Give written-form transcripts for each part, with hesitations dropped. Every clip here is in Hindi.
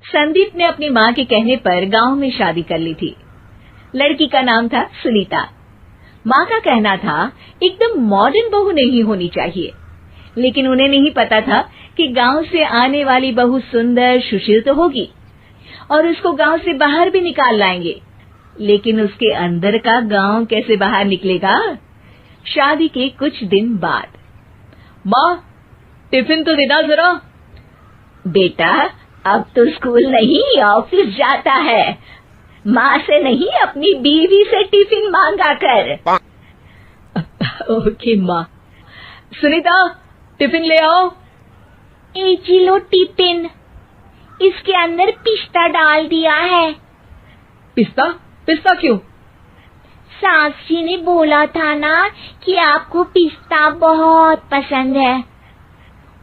संदीप ने अपनी माँ के कहने पर गांव में शादी कर ली थी। लड़की का नाम था सुनीता। माँ का कहना था एकदम मॉडर्न बहू नहीं होनी चाहिए, लेकिन उन्हें नहीं पता था कि गांव से आने वाली बहू सुंदर सुशील तो होगी और उसको गांव से बाहर भी निकाल लाएंगे, लेकिन उसके अंदर का गांव कैसे बाहर निकलेगा। शादी के कुछ दिन बाद, माँ टिफिन तो देना जरा। बेटा अब तो स्कूल नहीं ऑफिस जाता है, माँ से नहीं अपनी बीवी से टिफिन मांगा कर। ओके माँ। सुनीता टिफिन ले आओ। जी लो टिफिन, इसके अंदर पिस्ता डाल दिया है। पिस्ता? पिस्ता क्यों? सास जी ने बोला था ना कि आपको पिस्ता बहुत पसंद है।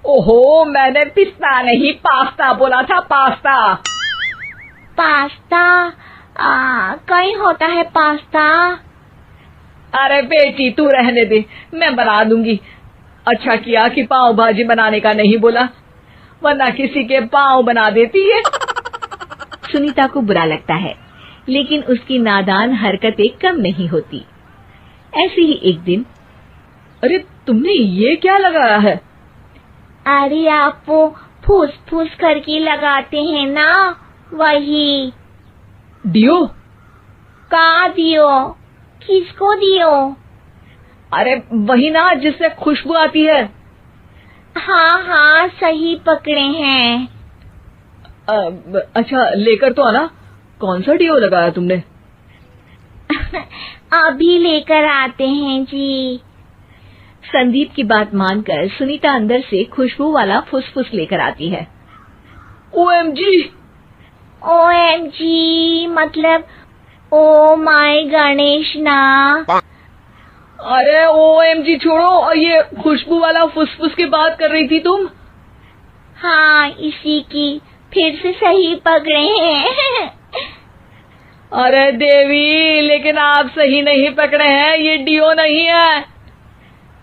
ओहो, मैंने पिस्ता नहीं पास्ता बोला था, पास्ता। पास्ता? कहीं होता है पास्ता? अरे बेटी तू रहने दे, मैं बना दूंगी। अच्छा किया कि पाव भाजी बनाने का नहीं बोला, वरना किसी के पाव बना देती है। सुनीता को बुरा लगता है, लेकिन उसकी नादान हरकतें कम नहीं होती। ऐसे ही एक दिन, अरे तुमने ये क्या लगाया है? अरे आप वो फूस फूस करके लगाते हैं ना, वही। डियो? का दियो? किसको दियो? अरे वही ना जिससे खुशबू आती है। हाँ हाँ सही पकड़े हैं। अच्छा लेकर तो आना। कौन सा डियो लगाया तुमने? अभी लेकर आते हैं जी। संदीप की बात मानकर सुनीता अंदर से खुशबू वाला फुसफुस लेकर आती है। ओएमजी! ओएमजी मतलब ओ माय गणेश ना। अरे ओएमजी छोड़ो, और ये खुशबू वाला फुसफुस की बात कर रही थी तुम? हाँ इसी की, फिर से सही पकड़े हैं। अरे देवी, लेकिन आप सही नहीं पकड़े हैं, ये डियो नहीं है।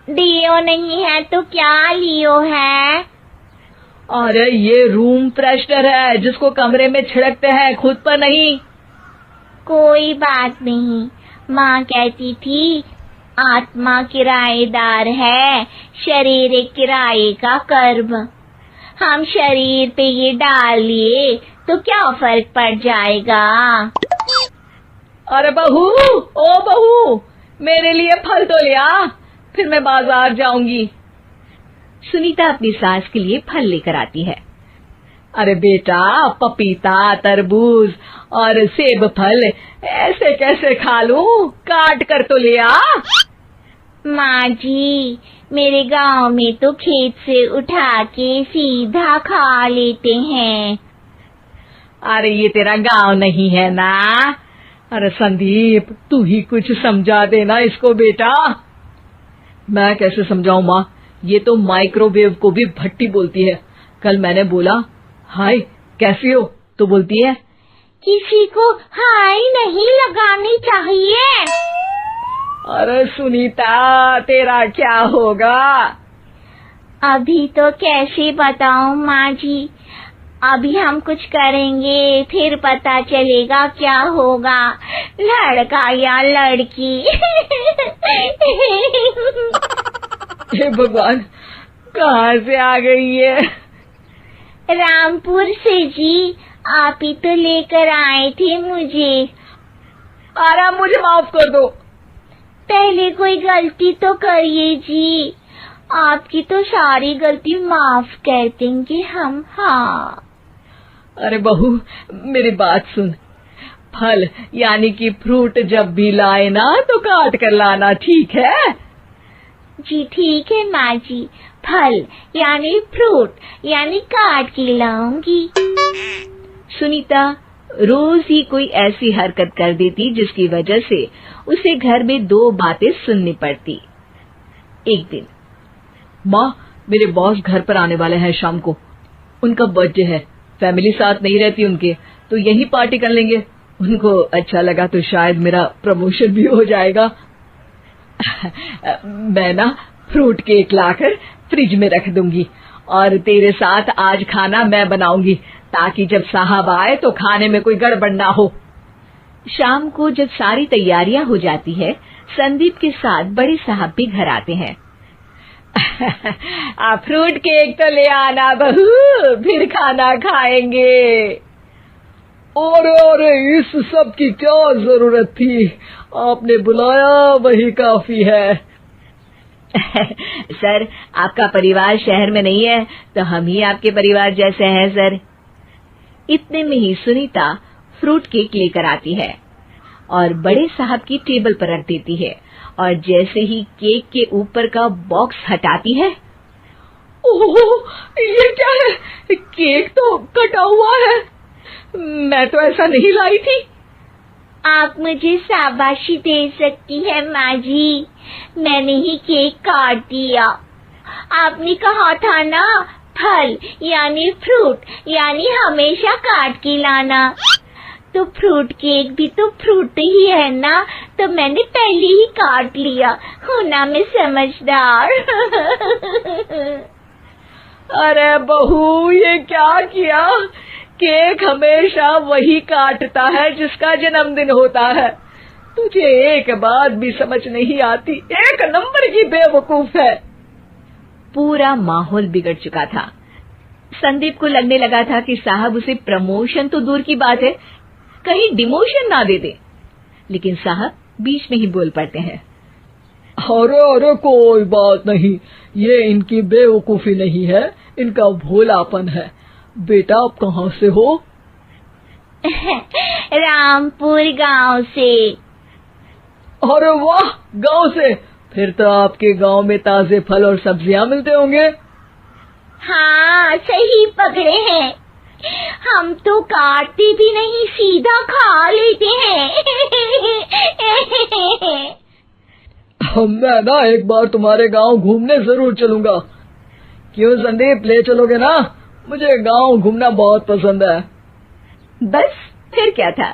डियो नहीं है तो क्या लियो है? अरे ये रूम फ्रेशनर है, जिसको कमरे में छिड़कते हैं, खुद पर नहीं। कोई बात नहीं, माँ कहती थी आत्मा किराएदार है, शरीर एक किराए का कर्म। हम शरीर पे ये डाल लिए तो क्या फर्क पड़ जाएगा। अरे बहू, ओ बहू, मेरे लिए फल तो ले आ, फिर मैं बाजार जाऊंगी। सुनीता अपनी सास के लिए फल लेकर आती है। अरे बेटा, पपीता, तरबूज और सेब फल ऐसे कैसे खा लूं? काट कर तो ले आ। माँ जी, मेरे गांव में तो खेत से उठा के सीधा खा लेते हैं। अरे ये तेरा गांव नहीं है ना। अरे संदीप, तू ही कुछ समझा देना इसको बेटा। मैं कैसे समझाऊं माँ, ये तो माइक्रोवेव को भी भट्टी बोलती है। कल मैंने बोला हाय कैसी हो, तो बोलती है किसी को हाय नहीं लगानी चाहिए। अरे सुनीता, तेरा क्या होगा? अभी तो कैसे बताऊं माँ जी, अभी हम कुछ करेंगे फिर पता चलेगा क्या होगा, लड़का या लड़की। हे भगवान, कहाँ से आ गई है? रामपुर से जी, आप ही तो लेकर आए थे मुझे। अरे मुझे माफ कर दो। पहले कोई गलती तो करिए जी, आपकी तो सारी गलती माफ कर देंगे हम। हाँ अरे बहू, मेरी बात सुन। फल यानी कि फ्रूट जब भी लाए ना तो काट कर लाना, ठीक है? जी ठीक है माँ जी, फल यानी फ्रूट यानी काट के लाऊंगी। सुनीता रोज ही कोई ऐसी हरकत कर देती जिसकी वजह से उसे घर में दो बातें सुननी पड़ती। एक दिन, माँ मेरे बॉस घर पर आने वाले हैं शाम को, उनका बर्थडे है, फैमिली साथ नहीं रहती उनके, तो यही पार्टी कर लेंगे। उनको अच्छा लगा तो शायद मेरा प्रमोशन भी हो जाएगा। मैं ना फ्रूट केक लाकर फ्रिज में रख दूंगी और तेरे साथ आज खाना मैं बनाऊंगी, ताकि जब साहब आए तो खाने में कोई गड़बड़ ना हो। शाम को जब सारी तैयारियां हो जाती है, संदीप के साथ बड़े साहब भी घर आते हैं। फ्रूट केक तो ले आना बहू, फिर खाना खाएंगे। अरे इस सब की क्या जरूरत थी, आपने बुलाया वही काफी है। सर, आपका परिवार शहर में नहीं है तो हम ही आपके परिवार जैसे हैं सर। इतने में ही सुनीता फ्रूट केक लेकर आती है और बड़े साहब की टेबल पर रख देती है, और जैसे ही केक के ऊपर का बॉक्स हटाती है, ओह, ये क्या है? केक तो कटा हुआ है। मैं तो ऐसा नहीं लाई थी। आप मुझे शाबाशी दे सकती है माँ जी, मैंने ही केक काट दिया। आपने कहा था ना, फल यानी फ्रूट यानी हमेशा काट के लाना, तो फ्रूट केक भी तो फ्रूट ही है ना, तो मैंने पहले ही काट लिया। हूँ ना मैं समझदार। अरे बहू, ये क्या किया? केक हमेशा वही काटता है जिसका जन्मदिन होता है। तुझे एक बात भी समझ नहीं आती, एक नंबर की बेवकूफ है। पूरा माहौल बिगड़ चुका था। संदीप को लगने लगा था कि साहब उसे प्रमोशन तो दूर की बात है, कहीं डिमोशन ना दे दे, लेकिन साहब बीच में ही बोल पड़ते हैं। अरे कोई बात नहीं, ये इनकी बेवकूफी नहीं है, इनका भोलापन है। बेटा आप कहाँ से हो? रामपुर गांव से। अरे वाह, गांव से? फिर तो आपके गांव में ताजे फल और सब्जियां मिलते होंगे। हाँ, सही पकड़े हैं। हम तो काटते भी नहीं, सीधा खा लेते हैं। मैं ना एक बार तुम्हारे गांव घूमने जरूर चलूंगा। क्यों संदीप, ले चलोगे ना? मुझे गांव घूमना बहुत पसंद है। बस फिर क्या था,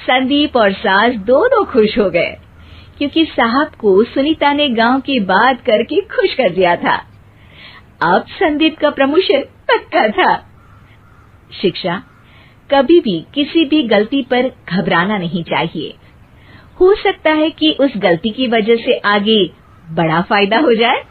संदीप और सास दोनों खुश हो गए, क्योंकि साहब को सुनीता ने गांव की बात करके खुश कर दिया था। अब संदीप का प्रमोशन पक्का था। शिक्षा, कभी भी किसी भी गलती पर घबराना नहीं चाहिए। हो सकता है कि उस गलती की वजह से आगे बड़ा फायदा हो जाए।